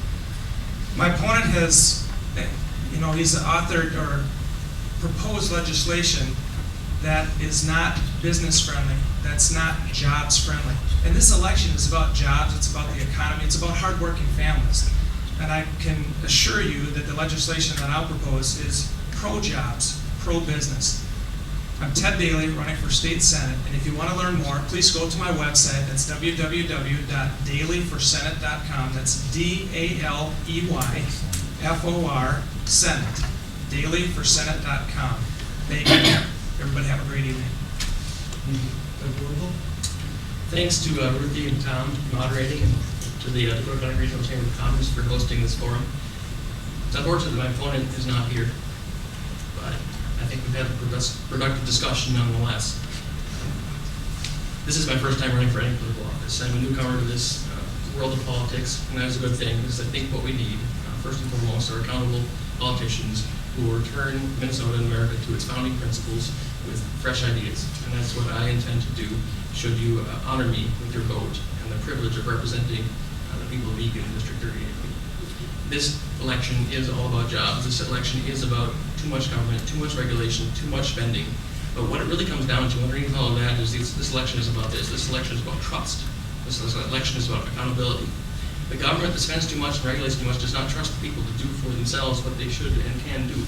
My opponent has, he's authored or proposed legislation that is not business friendly, that's not jobs friendly. And this election is about jobs, it's about the economy, it's about hardworking families. And I can assure you that the legislation that I'll propose is pro-jobs, pro-business. I'm Ted Daly, running for state senate, and if you want to learn more, please go to my website. That's www.daleyforsenate.com. That's DALEYFOR Senate. DaleyForSenate.com. Thank you. Everybody have a great evening. Thanks to Ruthie and Tom moderating, and to the Dakota County Regional Chamber of Commerce for hosting this forum. It's unfortunate that my opponent is not here, but I think we've had a productive discussion nonetheless. This is my first time running for any political office. I'm a newcomer to this world of politics, and that's a good thing, because I think what we need, first and foremost, are accountable politicians who will return Minnesota and America to its founding principles with fresh ideas. And that's what I intend to do, should you honor me with your vote and the privilege of representing the people of Eagan, District 38. This election is all about jobs. This election is about too much government, too much regulation, too much spending. But what it really comes down to, underneath all of that, is this election is about this. This election is about trust. This election is about accountability. The government that spends too much and regulates too much does not trust people to do for themselves what they should and can do.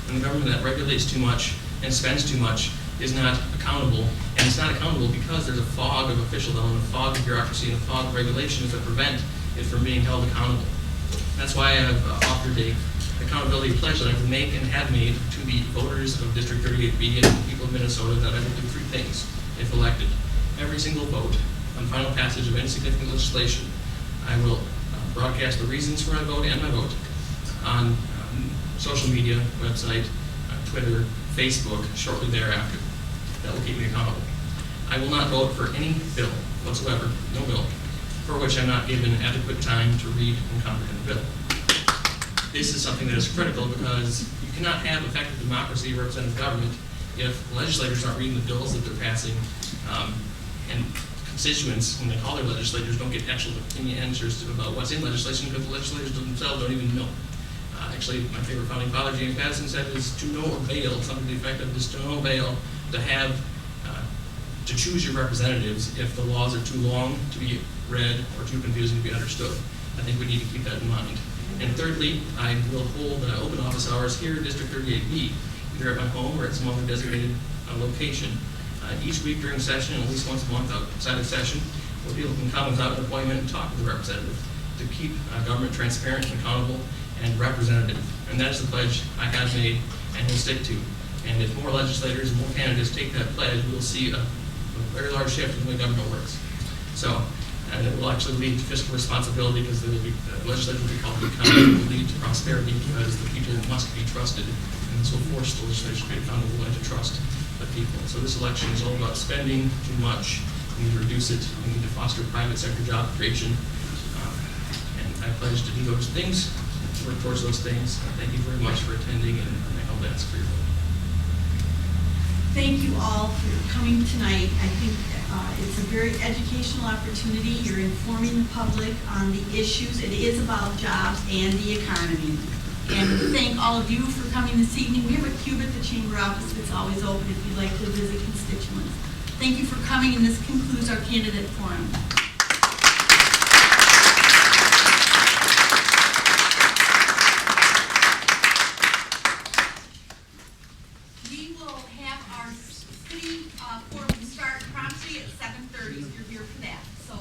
And the government that regulates too much and spends too much is not accountable. And it's not accountable because there's a fog of officialdom and a fog of bureaucracy and a fog of regulations that prevent it from being held accountable. That's why I have offered a accountability pledge that I would make and have made to the voters of District 38B and the people of Minnesota, that I will do 3 things if elected. Every single vote on final passage of any significant legislation, I will broadcast the reasons for my vote and my vote on social media, website, Twitter, Facebook, shortly thereafter. That will keep me accountable. I will not vote for any bill whatsoever, no bill, for which I'm not given adequate time to read and comprehend the bill. This is something that is critical because you cannot have effective democracy, representative government, if legislators aren't reading the bills that they're passing, and constituents, when they call their legislators, don't get actual opinion answers about what's in legislation because the legislators themselves don't even know. Actually, my favorite founding father, James Madison, said is to know or bail, something to the effect of this, to know or bail, to have, to choose your representatives if the laws are too long to be read or too confusing to be understood. I think we need to keep that in mind. And thirdly, I will hold open office hours here in District 38B, either at my home or at some other designated location. Each week during session, at least once a month outside of session, where people can come without an appointment and talk with the representative to keep government transparent, accountable, and representative. And that is the pledge I have made and will stick to. And if more legislators and more candidates take that pledge, we will see a very large shift in the way government works. So, and it will actually lead to fiscal responsibility because the legislature will be called to account. It will lead to prosperity because the people must be trusted. And this will force the legislature to be accountable and to trust the people. So this election is all about spending too much. We need to reduce it. We need to foster private sector job creation. And I pledge to do those things, to work towards those things. Thank you very much for attending, and I hope that's for your vote. Thank you all for coming tonight. I think it's a very educational opportunity. You're informing the public on the issues. It is about jobs and the economy. And we thank all of you for coming this evening. We have a cube at the chamber office that's always open if you'd like to visit constituents. Thank you for coming, and this concludes our candidate forum. We will have our city forum start promptly at 7:30 if you're here for that. So,